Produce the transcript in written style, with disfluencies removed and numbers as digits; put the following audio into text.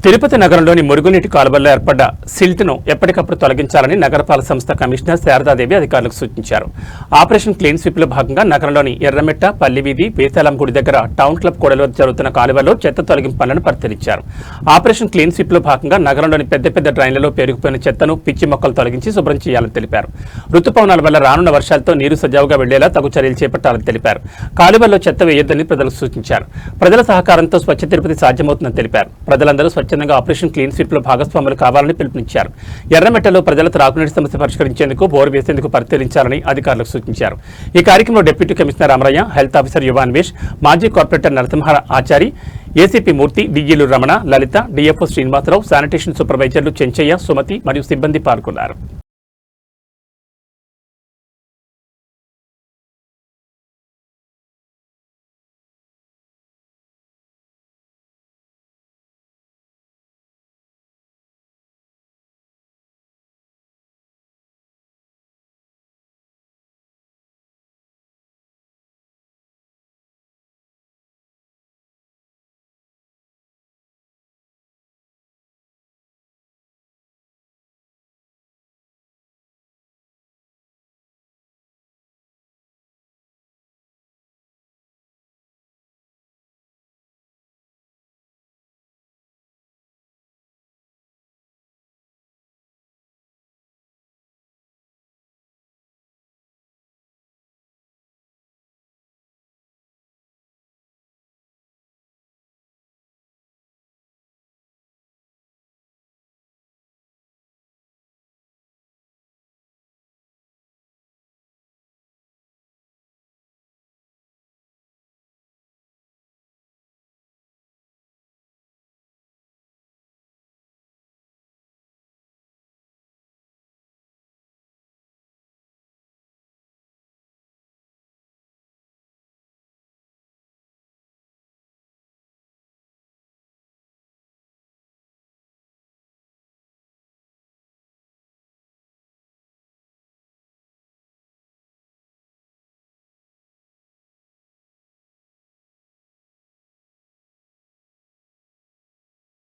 తిరుపతి నగరంలోని మురుగునీటి కాలువల్లో ఏర్పడ్డ సిల్ట్ను ఎప్పటికప్పుడు తొలగించాలని నగరపాలక సంస్థ కమిషనర్ శారదాదేవి అధికారులకు సూచించారు. ఆపరేషన్ క్లీన్ స్వీప్లో భాగంగా నగరంలోని ఎర్రమెట్ట, పల్లివీధి, వేసాలం గుడి దగ్గర టౌన్ క్లబ్ కూడలిలో జరుగుతున్న కాలువల్లో చెత్త తొలగింపు పనులను పరిశీలించారు. ఆపరేషన్ క్లీన్ స్వీప్లో భాగంగా నగరంలోని పెద్ద పెద్ద డ్రైన్లలో పేరుకుపోయిన చెత్తను, పిచ్చి మొక్కలు తొలగించి శుభ్రం చేయాలని తెలిపారు. రుతుపవనాల వల్ల రానున్న వర్షాలతో నీరు సజావుగా వెళ్లేలా తగు చర్యలు చేపట్టాలని తెలిపారు. కాలువల్లో చెత్త వేయొద్దని ప్రజలకు సూచించారు. ప్రజల సహకారంతో స్వచ్ఛ తిరుపతి సాధ్యమవుతుందని తెలిపారు. ప్రజలందరూ స్వచ్ఛందంగా ఆపరేషన్ క్లీన్ స్వీప్ లో భాగస్వాములు కావాలని పిలుపునిచ్చారు. ఎర్రమెట్టలో ప్రజల త్రాగునీటి సమస్య పరిష్కరించేందుకు బోరు వేసేందుకు పరిశీలించాలని అధికారులకు సూచించారు. ఈ కార్యక్రమంలో deputy commissioner రామరయ్య, health officer Yuvanvesh, మాజీ కార్పొరేటర్ నరసింహ ఆచారి, ఏసీపీ మూర్తి, డీజీలు రమణ, లలిత, డిఎఫ్ఓ శ్రీనివాసరావు, శానిటేషన్ సూపర్వైజర్లు చెంచయ్య, సుమతి మరియు సిబ్బంది పాల్గొన్నారు.